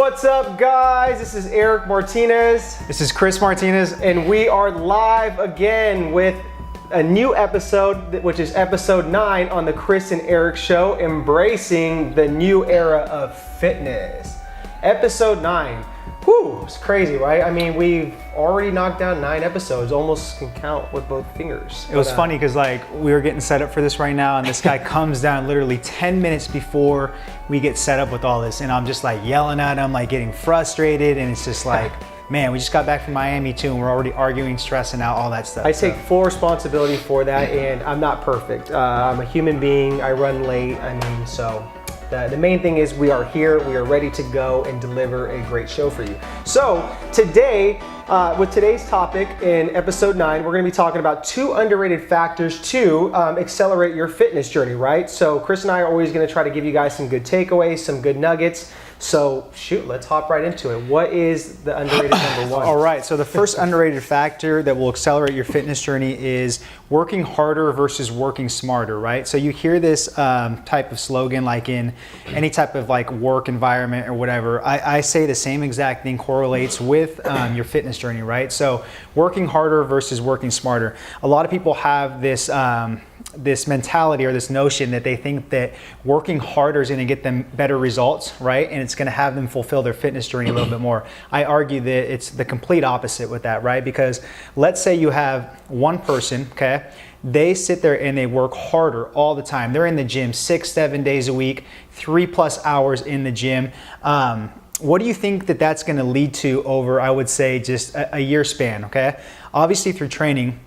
What's up, guys? This is Eric Martinez. This is Chris Martinez. And we are live again with a new episode, which is episode 9 on the Chris and Eric Show, embracing the new era of fitness. Episode 9. Whew, it's crazy, right? I mean, we've already knocked down 9 episodes, almost can count with both fingers. It was funny because we were getting set up for this right now, and this guy comes down literally 10 minutes before we get set up with all this, and I'm just like yelling at him, like getting frustrated, and it's just like, man, we just got back from Miami too, and we're already arguing, stressing out, all that stuff. I take full responsibility for that, and I'm not perfect. I'm a human being, I run late, so the main thing is we are here, we are ready to go and deliver a great show for you. So today, with today's topic in episode 9, we're gonna be talking about 2 underrated factors to accelerate your fitness journey, right? So Chris and I are always gonna try to give you guys some good takeaways, some good nuggets. So shoot, let's hop right into it. What is the underrated number 1? All right, so the first underrated factor that will accelerate your fitness journey is working harder versus working smarter, right? So you hear this type of slogan like in any type of like work environment or whatever. I say the same exact thing correlates with your fitness journey, right? So working harder versus working smarter. A lot of people have this this mentality or this notion that they think that working harder is going to get them better results, right? And it's going to have them fulfill their fitness journey a little bit more. I argue that it's the complete opposite with that, right? Because let's say you have one person, okay? They sit there and they work harder all the time. They're in the gym 6-7 days a week, 3+ hours in the gym. What do you think that that's going to lead to over, I would say, just a year span, okay? Obviously through training,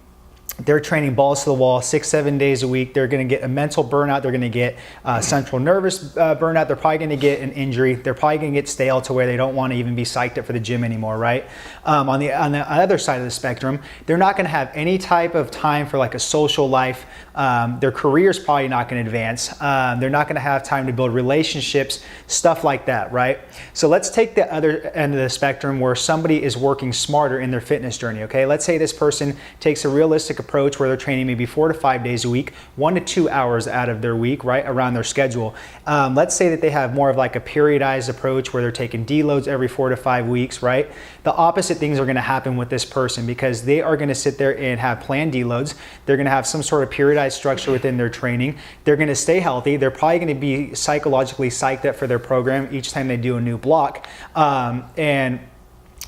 they're training balls to the wall 6-7 days a week. They're going to get a mental burnout. They're going to get central nervous burnout. They're probably going to get an injury. They're probably going to get stale to where they don't want to even be psyched up for the gym anymore, right? On the other side of the spectrum, they're not going to have any type of time for like a social life. Their career's probably not going to advance. They're not going to have time to build relationships, stuff like that, right? So let's take the other end of the spectrum where somebody is working smarter in their fitness journey, okay? Let's say this person takes a realistic approach where they're training maybe 4 to 5 days a week, 1 to 2 hours out of their week, right, around their schedule. Let's say that they have more of like a periodized approach where they're taking deloads every 4 to 5 weeks, right? The opposite things are going to happen with this person because they are going to sit there and have planned deloads. They're going to have some sort of periodized structure within their training. They're going to stay healthy. They're probably going to be psychologically psyched up for their program each time they do a new block. And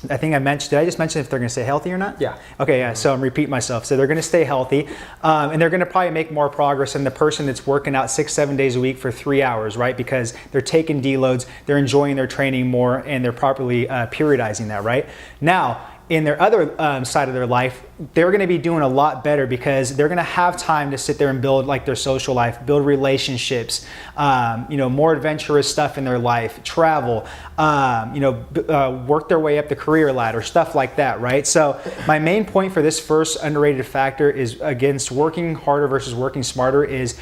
I think did I just mention if they're going to stay healthy or not? Yeah. Okay, yeah, so I'm repeating myself. So they're going to stay healthy and they're going to probably make more progress than the person that's working out 6-7 days a week for 3 hours, right? Because they're taking deloads, they're enjoying their training more, and they're properly periodizing that, right? Now, in their other side of their life, they're going to be doing a lot better because they're going to have time to sit there and build like their social life, build relationships, more adventurous stuff in their life, travel, work their way up the career ladder, stuff like that, right? So my main point for this first underrated factor is against working harder versus working smarter is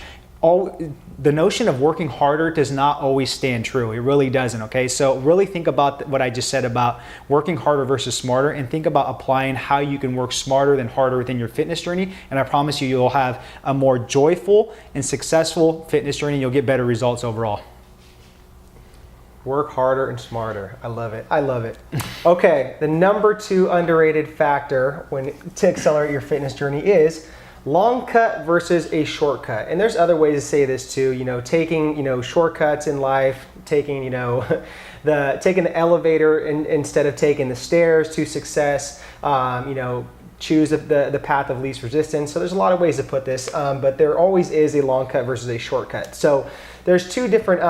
the notion of working harder does not always stand true. It really doesn't, okay? So really think about what I just said about working harder versus smarter, and think about applying how you can work smarter than harder within your fitness journey. And I promise you, you'll have a more joyful and successful fitness journey. You'll get better results overall. Work harder and smarter. I love it. I love it. Okay, the number 2 underrated factor to accelerate your fitness journey is long cut versus a shortcut. And there's other ways to say this too, taking, shortcuts in life, taking, taking the elevator instead of taking the stairs to success, choose the path of least resistance. So there's a lot of ways to put this, but there always is a long cut versus a shortcut. So there's 2 different,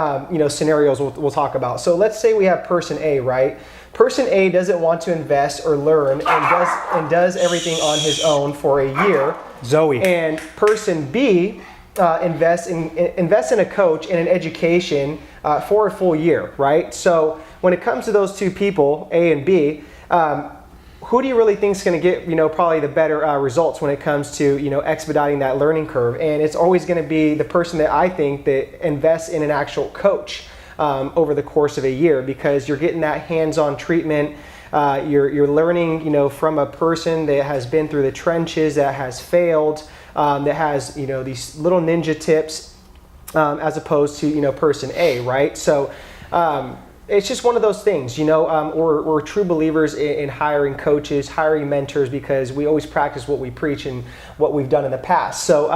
scenarios we'll talk about. So let's say we have person A, right? Person A doesn't want to invest or learn and does everything on his own for a year. Zoe. And person B invests in a coach and an education for a full year, right? So when it comes to those 2 people, A and B, who do you really think is going to get, probably the better results when it comes to, expediting that learning curve? And it's always going to be the person that I think that invests in an actual coach over the course of a year, because you're getting that hands-on treatment. You're learning, from a person that has been through the trenches, that has failed, that has, these little ninja tips, as opposed to, person A, right? So it's just one of those things, you know. We're true believers in hiring coaches, hiring mentors, because we always practice what we preach and what we've done in the past. So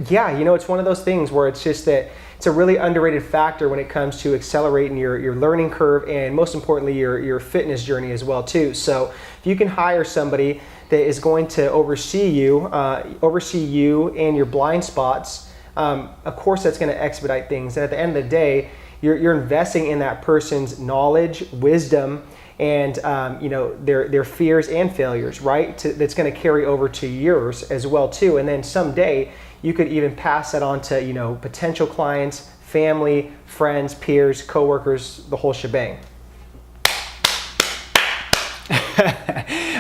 yeah, you know, it's one of those things where it's just that it's a really underrated factor when it comes to accelerating your learning curve, and most importantly your fitness journey as well too. So if you can hire somebody that is going to oversee you and your blind spots, of course that's going to expedite things. And at the end of the day, you're investing in that person's knowledge, wisdom, and you know, their fears and failures, right? That's going to carry over to yours as well too. And then someday you could even pass that on to, you know, potential clients, family, friends, peers, coworkers, the whole shebang.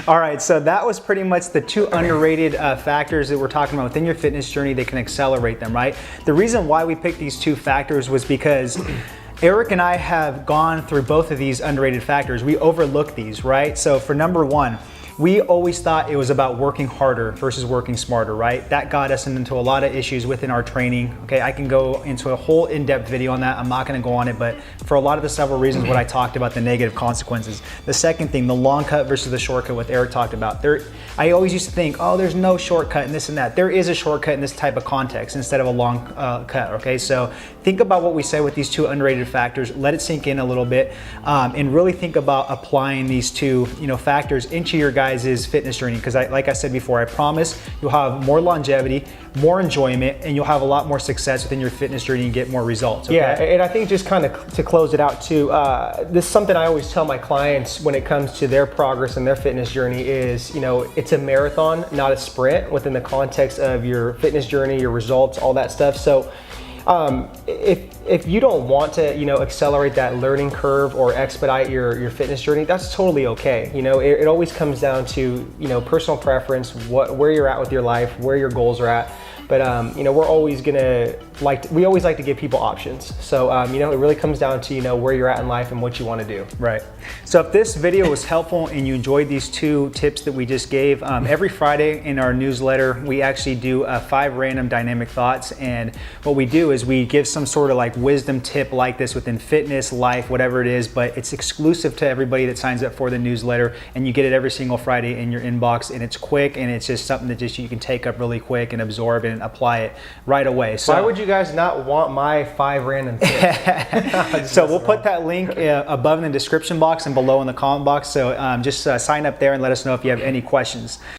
All right, so that was pretty much the 2 underrated factors that we're talking about within your fitness journey that can accelerate them, right? The reason why we picked these 2 factors was because Eric and I have gone through both of these underrated factors. We overlook these, right? So for number 1, we always thought it was about working harder versus working smarter, right? That got us into a lot of issues within our training. Okay, I can go into a whole in-depth video on that. I'm not gonna go on it, but for a lot of the several reasons what I talked about, the negative consequences. The second thing, the long cut versus the shortcut, what Eric talked about. I always used to think, oh, there's no shortcut and this and that. There is a shortcut in this type of context instead of a long cut, okay? So think about what we say with these 2 underrated factors, let it sink in a little bit, and really think about applying these 2, you know, factors into your guys' fitness journey, because like I said before, I promise you'll have more longevity, more enjoyment, and you'll have a lot more success within your fitness journey and get more results. Okay? Yeah, and I think just kind of to close it out too, this is something I always tell my clients when it comes to their progress and their fitness journey is, you know, it's a marathon, not a sprint, within the context of your fitness journey, your results, all that stuff. So if you don't want to, you know, accelerate that learning curve or expedite your fitness journey, that's totally okay. You know, it always comes down to, you know, personal preference, where you're at with your life, where your goals are at. But you know, we're always gonna we always like to give people options. So you know, it really comes down to, you know, where you're at in life and what you want to do. Right. So if this video was helpful and you enjoyed these 2 tips that we just gave, every Friday in our newsletter we actually do 5 random dynamic thoughts, and what we do is we give some sort of like wisdom tip like this within fitness, life, whatever it is, but it's exclusive to everybody that signs up for the newsletter, and you get it every single Friday in your inbox, and it's quick, and it's just something that just you can take up really quick and absorb and apply it right away. So why would you guys not want my 5 random tips? So we'll put that link above in the description box and below in the comment box. So just sign up there and let us know if you have any questions.